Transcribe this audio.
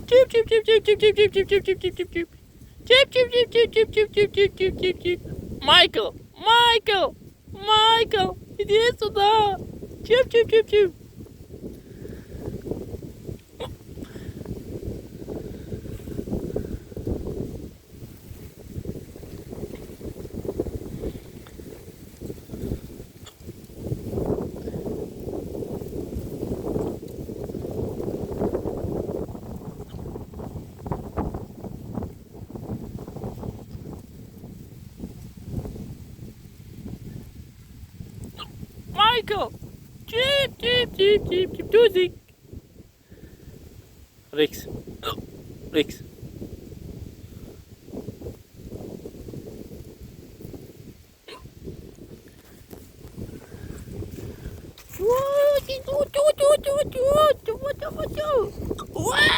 Chip, chip, chip, chip, chip, chip, chip, chip, chip, chip, chip, chip, chip. Chip, chip, chip, chip, chip, chip, chip, chip, chip, chip, chip. Michael, Michael, Michael, иди сюда. Чип, чип, чип, чип. Michael! Chip, chip, chip, chip, chip, Tuzik! Rex. Rex. What?